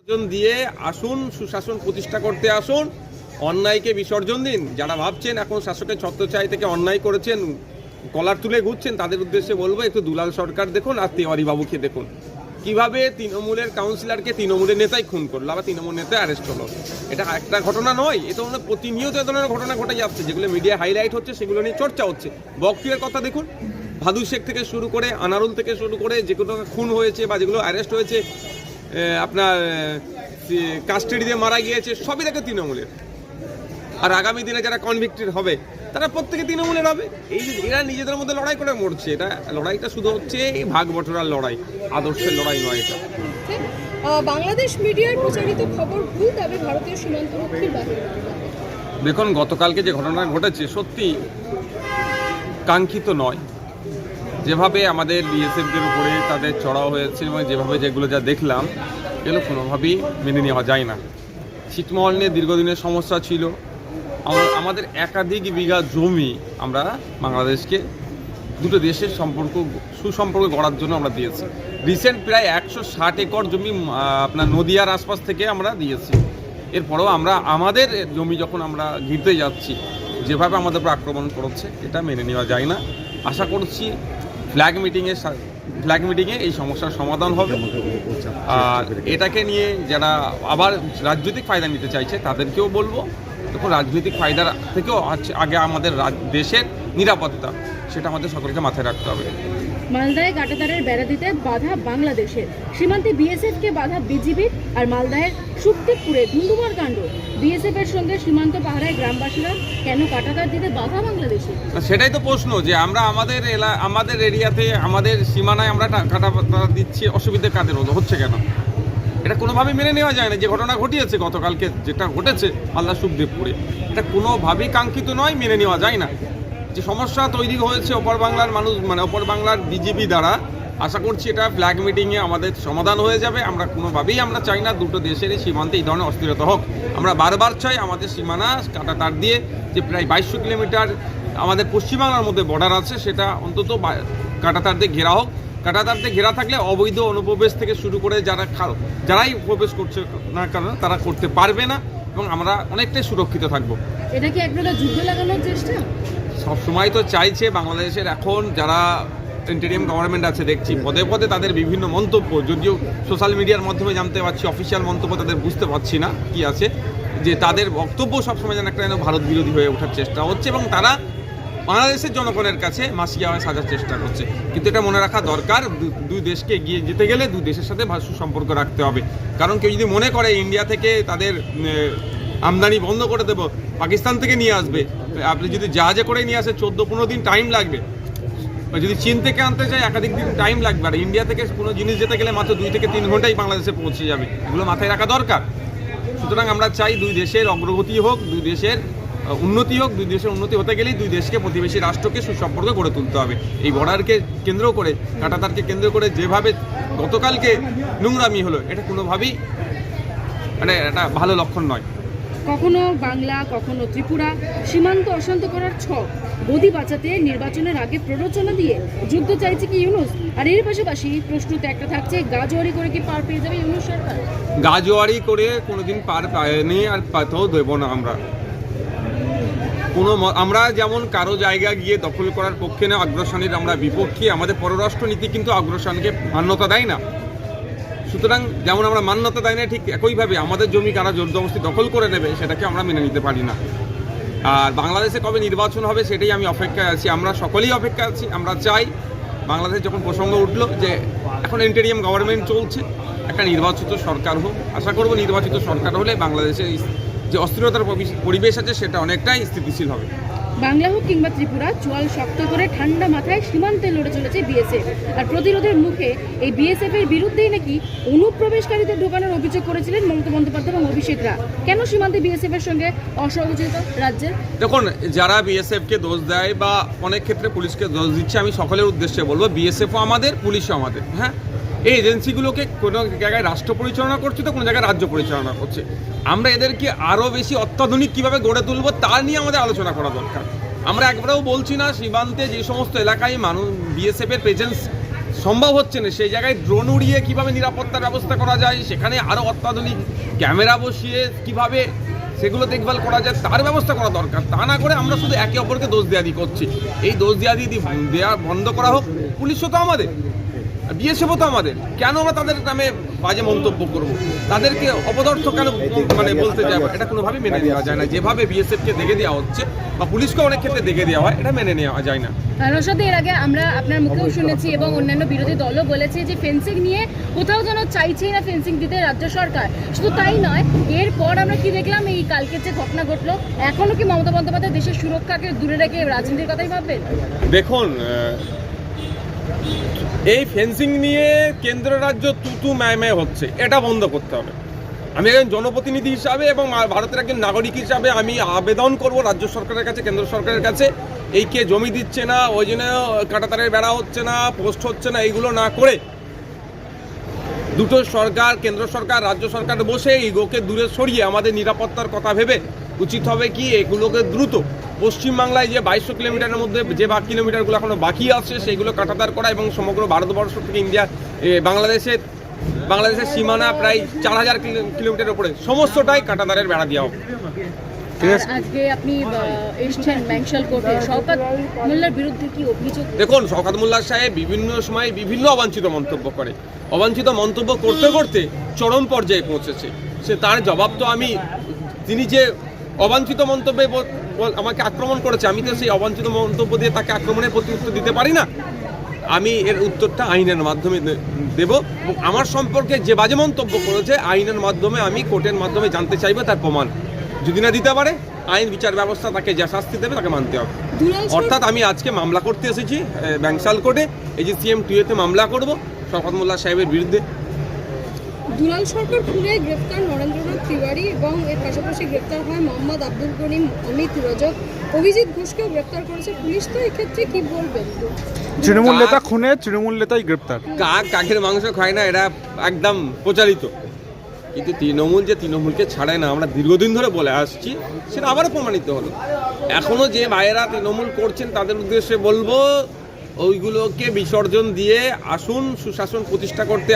দিয়ে আসুন, সুশাসন প্রতিষ্ঠা করতে আসুন, অন্যায়কে বিসর্জন দিন। যারা ভাবছেন এখন শাসকের ছত্রছায়া থেকে অন্যায় করেছেন, কলার তুলে ঘুরছেন, তাদের উদ্দেশ্যে বলবো একটু দুলাল সরকার দেখুন আর তেওয়ারি বাবুকে দেখুন কিভাবে তৃণমূলের কাউন্সিলরকে তৃণমূলের নেতাই খুন করলো, আবার তৃণমূল নেতা অ্যারেস্ট হলো। এটা একটা ঘটনা নয়, এ ধরনের প্রতিনিয়ত এ ধরনের ঘটনা ঘটে যাচ্ছে, যেগুলো মিডিয়া হাইলাইট হচ্ছে, সেগুলো নিয়ে চর্চা হচ্ছে। বকটুয়ের কথা দেখুন, ভাদু শেখ থেকে শুরু করে আনারুল থেকে শুরু করে যেগুলো খুন হয়েছে বা যেগুলো অ্যারেস্ট হয়েছে, আপনার কাস্টাডি দিয়ে মারা গিয়েছে, সবই দেখে তৃণমূলের। আর আগামী দিনে যারা কনভিক্টেড হবে তারা প্রত্যেকে তৃণমূলের হবে। এই যে এরা নিজেদের মধ্যে লড়াই করে মরছে, এটা লড়াইটা শুধু হচ্ছে এই ভাগ বটরার লড়াই, আদর্শের লড়াই নয় এটা। বাংলাদেশ মিডিয়ায় প্রচারিত খবর ভুল দাবি ভারতীয় সীমান্তরক্ষীর বাহিনী। দেখুন, গতকালকে যে ঘটনা ঘটেছে সত্যি কাঙ্ক্ষিত নয়। যেভাবে আমাদের বিএসএফদের উপরে তাদের চড়াও হয়েছে এবং যেভাবে যেগুলো যা দেখলাম, এগুলো কোনোভাবেই মেনে নেওয়া যায় না। ছিটমহল নিয়ে দীর্ঘদিনের সমস্যা ছিল। আমাদের একাধিক বিঘা জমি আমরা বাংলাদেশকে দুটো দেশের সুসম্পর্ক গড়ার জন্য আমরা দিয়েছি। রিসেন্ট প্রায় 160 একর জমি আপনার নদিয়ার আশপাশ থেকে আমরা দিয়েছি। এরপরেও আমরা আমাদের জমি যখন আমরা ঘিরতে যাচ্ছি, যেভাবে আমাদের উপর আক্রমণ করছে, এটা মেনে নেওয়া যায় না। আশা করছি ফ্ল্যাগ মিটিংয়ে এই সমস্যার সমাধান হবে। আর এটাকে নিয়ে যারা আবার রাজনৈতিক ফায়দা নিতে চাইছে তাদেরকেও বলবো, দেখুন, রাজনৈতিক ফায়দার থেকেও আগে আমাদের দেশের নিরাপত্তা, সেটা আমাদের সকলকে মাথায় রাখতে হবে। মালদায় কাঁটাতারের বেড়া দিতে বাধা বাংলাদেশের, সীমান্তে বিএসএফকে বাধা বিজিবির, আর মালদায়ের সুপ্তিপুরে ধুন্ধুমার কাণ্ড। বিএসএফ এর সঙ্গে সীমান্ত পাহারায় গ্রামবাসীরা কেন কাঁটাতার দিতে বাধা বাংলাদেশের? সেটাই তো প্রশ্ন, যে আমরা আমাদের এরিয়াতে, আমাদের সীমানায় আমরা কাঁটাতার দিচ্ছি, অসুবিধা কাদের হচ্ছে কেন? এটা কোনোভাবেই মেনে নেওয়া যায় না। যে ঘটনা ঘটিয়েছে গতকালকে, যেটা ঘটেছে মালদা সুখদেবপুরে, এটা কোনোভাবেই কাঙ্ক্ষিত নয়, মেনে নেওয়া যায় না। যে সমস্যা তৈরি হয়েছে ওপর বাংলার মানুষ, মানে ওপর বাংলার বিজেপি দ্বারা, আশা করছি এটা ফ্ল্যাগ মিটিংয়ে আমাদের সমাধান হয়ে যাবে। আমরা কোনোভাবেই আমরা চাই না দুটো দেশের সীমান্তে এই ধরনের অস্থিরতা হোক। আমরা বারবার চাই আমাদের সীমানা কাঁটাতার দিয়ে, যে প্রায় 2200 কিলোমিটার আমাদের পশ্চিমবাংলার মধ্যে বর্ডার আছে, সেটা অন্তত কাঁটাতার দিয়ে ঘেরা হোক। কাঁটাতার দিয়ে ঘেরা থাকলে অবৈধ অনুপ্রবেশ থেকে শুরু করে যারাই প্রবেশ করছে না কেন তারা করতে পারবে না, এবং আমরা অনেকটাই সুরক্ষিত থাকবো। এটা কি একটা যুদ্ধ লাগানোর চেষ্টা? সবসময় তো চাইছে বাংলাদেশের এখন যারা ইন্টারিম গভর্নমেন্ট আছে, দেখছি পদে পদে তাদের বিভিন্ন মন্তব্য, যদিও সোশ্যাল মিডিয়ার মাধ্যমে জানতে পারছি, অফিসিয়াল মন্তব্য তাদের বুঝতে পারছি না কি আছে, যে তাদের বক্তব্য সবসময় যেন একটা ভারত বিরোধী হয়ে ওঠার চেষ্টা হচ্ছে, এবং তারা বাংলাদেশের জনগণের কাছে মাসিয়া হয়ে সাজার চেষ্টা করছে। কিন্তু এটা মনে রাখা দরকার, দুই দেশকে এগিয়ে যেতে গেলে দুই দেশের সাথে সুসম্পর্ক রাখতে হবে। কারণ কেউ যদি মনে করে ইন্ডিয়া থেকে তাদের আমদানি বন্ধ করে দেবো, পাকিস্তান থেকে নিয়ে আসবে, আপনি যদি জাহাজে করে নিয়ে আসে 14-15 দিন টাইম লাগবে, যদি চীন থেকে আনতে চাই একাধিক দিন টাইম লাগবে, আর ইন্ডিয়া থেকে কোনো জিনিস যেতে গেলে মাত্র 2 থেকে 3 ঘন্টায় বাংলাদেশে পৌঁছে যাবে। এগুলো মাথায় রাখা দরকার। সুতরাং আমরা চাই দুই দেশের অগ্রগতি হোক, দুই দেশের উন্নতি হোক। দুই দেশের উন্নতি হতে গেলেই দুই দেশকে, প্রতিবেশী রাষ্ট্রকে সুসম্পর্ক গড়ে তুলতে হবে। এই বর্ডারকে কেন্দ্র করে, কাঁটাতারকে কেন্দ্র করে যেভাবে গতকালকে নোংরামি হলো, এটা কোনোভাবেই মানে এটা ভালো লক্ষণ নয়। কখনো বাংলা, কখনো ত্রিপুরা, সীমান্ত অশান্ত করার ছক, গদি বাঁচাতে নির্বাচনের আগে প্ররোচনা দিয়ে যুদ্ধ চাইছে কি ইউনূস? আর এর পাশাপাশি প্রশ্নতে একটা থাকছে, গাজোয়ারি করে কি পার পেয়ে যাবে ইউনূস সরকার? গাজোয়ারি করে কোনোদিন পার পায়নি, আর পাতেও দেব না। আমরা যেমন কারো জায়গা গিয়ে দখল করার পক্ষে না, আগ্রাসনের আমরা বিপক্ষে। আমাদের পররাষ্ট্রনীতি কিন্তু আগ্রাসনকে মান্যতা দেয় না। সুতরাং যেমন আমরা মান্যতা দেয় না, ঠিক একইভাবে আমাদের জমি কারা জোরজবরদস্তি দখল করে নেবে, সেটাকে আমরা মেনে নিতে পারি না। আর বাংলাদেশে কবে নির্বাচন হবে সেটাই আমি অপেক্ষায় আছি, আমরা সকলেই অপেক্ষায় আছি। আমরা চাই বাংলাদেশ যখন প্রসঙ্গ উঠলো যে এখন ইন্টারিম গভর্নমেন্ট চলছে, একটা নির্বাচিত সরকার হোক। আশা করব নির্বাচিত সরকার হলে বাংলাদেশের যে অস্থিরতার পরিবেশ আছে সেটা অনেকটাই স্থিতিশীল হবে। বাংলা হোক কিংবা ত্রিপুরা, চোয়াল শক্ত করে ঠান্ডা মাথায় সীমান্তে লড়ে চলেছে বিএসএফ। আর প্রতিরোধের মুখে এই বিএসএফ এর বিরুদ্ধেই নাকি অনুপ্রবেশকারীদের ঢোকানোর অভিযোগ করেছিলেন মমতা বন্দ্যোপাধ্যায় এবং অভিষেকরা। কেন সীমান্তে বিএসএফ এর সঙ্গে অসহযোগিতা রাজ্যের? দেখুন, যারা বিএসএফকে দোষ দেয় বা অনেক ক্ষেত্রে পুলিশকে দোষ দিচ্ছে, আমি সকলের উদ্দেশ্যে বলবো বিএসএফও আমাদের, পুলিশও আমাদের। হ্যাঁ, এই এজেন্সিগুলোকে কোনো জায়গায় রাষ্ট্র পরিচালনা করছে, তো কোনো জায়গায় রাজ্য পরিচালনা করছে। আমরা এদেরকে আরও বেশি অত্যাধুনিক কীভাবে গড়ে তুলবো তা নিয়ে আমাদের আলোচনা করা দরকার। আমরা একবারেও বলছি না সীমান্তে যে সমস্ত এলাকায় বিএসএফের প্রেজেন্স সম্ভব হচ্ছে না, সেই জায়গায় ড্রোন উড়িয়ে কিভাবে নিরাপত্তার ব্যবস্থা করা যায়, সেখানে আরও অত্যাধুনিক ক্যামেরা বসিয়ে কিভাবে সেগুলো দেখভাল করা যায় তার ব্যবস্থা করা দরকার। তা না করে আমরা শুধু একে অপরকে দোষ দেওয়াদি করছি। এই দোষ দেওয়াদি দেওয়া বন্ধ করা হোক। পুলিশও তো আমাদের, বিএসএফও তো আমাদের, কেন আমরা তাদের নামে বাজে মন্তব্য করব, তাদেরকে অপদার্থ কেন মানে বলতে যাবো? এটা কোনোভাবেই মেনে নেওয়া যায় না। যেভাবে বিএসএফকে দেখে দেওয়া হচ্ছে বা পুলিশকে অনেক ক্ষেত্রে দেখে দেওয়া হয়, এটা মেনে নেওয়া যায় না। রশদ, এর আগে আমরা আপনার মুখেও শুনেছি এবং অন্যান্য বিরোধী দলও বলেছে যে ফেন্সিং নিয়ে কোথাও যেন চাইছেই না ফেন্সিং দিতে রাজ্য সরকার। শুধু তাই নয়, এরপর আমরা কি দেখলাম, এই কালকে যে ঘটনা ঘটলো, এখনো কি মমতা বন্দ্যোপাধ্যায় দেশের সুরক্ষাকে দূরে রেখে রাজনীতির কথাই ভাববেন? দেখুন, এই ফেন্সিং নিয়ে কেন্দ্র রাজ্য তুতু ম্যায় হচ্ছে, এটা বন্ধ করতে হবে। আমি একজন জনপ্রতিনিধি হিসাবে এবং ভারতের একজন নাগরিক হিসাবে আমি আবেদন করব রাজ্য সরকারের কাছে, কেন্দ্র সরকারের কাছে, এই কে জমি দিচ্ছে না, ওই জন্য কাঁটাতারের বেড়া হচ্ছে না, পোস্ট হচ্ছে না, এইগুলো না করে দুটো সরকার, কেন্দ্র সরকার, রাজ্য সরকার বসে এইগুলোকে দূরে সরিয়ে আমাদের নিরাপত্তার কথা ভেবে উচিত হবে কি এগুলোকে দ্রুত পশ্চিমবাংলায় যে 2200 কিলোমিটারের মধ্যে যে কিলোমিটারগুলো এখনো বাকি আছে সেইগুলো কাঁটাতার করা এবং সমগ্র ভারতবর্ষ থেকে বাংলাদেশের সীমানা প্রায় 4000 কিলোমিটারের উপরে সমস্তটাই কাঁটাতারের বেড়া দেওয়া হবে। আজকে আপনি এসেছেন ম্যাংশাল কোর্টে, শওকত মোল্লার বিরুদ্ধে কি অভিযোগ? দেখুন, শওকত মোল্লা সাহেব বিভিন্ন সময় বিভিন্ন অবাঞ্ছিত মন্তব্য করে, অবাঞ্ছিত মন্তব্য করতে করতে চরম পর্যায়ে পৌঁছেছে। সে তার জবাব তো আমি, তিনি যে অবাঞ্ছিত মন্তব্যে আমাকে আক্রমণ করেছে, আমি তো সেই অবাঞ্ছিত মন্তব্য দিয়ে তাকে আক্রমণের প্রতি উত্তর দিতে পারি না। আমি এর উত্তরটা আইনের মাধ্যমে দেব এবং আমার সম্পর্কে যে বাজে মন্তব্য করেছে আইনের মাধ্যমে আমি কোর্টের মাধ্যমে জানতে চাইবো তার প্রমাণ। যদি না দিতে পারে আইন বিচার ব্যবস্থা তাকে যা শাস্তি দেবে তাকে মানতে হবে। অর্থাৎ আমি আজকে মামলা করতে এসেছি ব্যাংশাল কোর্টে, এই যে CM 2A-তে মামলা করব শওকত মোল্লা সাহেবের বিরুদ্ধে। দুলাল সরকার খুনে গ্রেফতার নরেন্দ্রনাথ তিওয়ারি এবং এর পাশাপাশি গ্রেফতার হয় মোহাম্মদ আব্দুল করিম, অমিত রজক, অভিজিৎ ঘোষকেও গ্রেফতার করেছে পুলিশ। তো এক্ষেত্রে কি বলবেন? তৃণমূল নেতা খুনে তৃণমূল নেতাই গ্রেপ্তার। কাকের মাংস খায় না, এটা একদম প্রচারিত। কিন্তু তৃণমূল যে তৃণমূলকে ছাড়ায় না, আমরা দীর্ঘদিন ধরে বলে আসছি, সেটা আবারও প্রমাণিত হলো। এখনও যে ভাইয়েরা তৃণমূল করছেন তাদের উদ্দেশ্যে বলবো, ওইগুলোকে বিসর্জন দিয়ে আসুন, সুশাসন প্রতিষ্ঠা করতে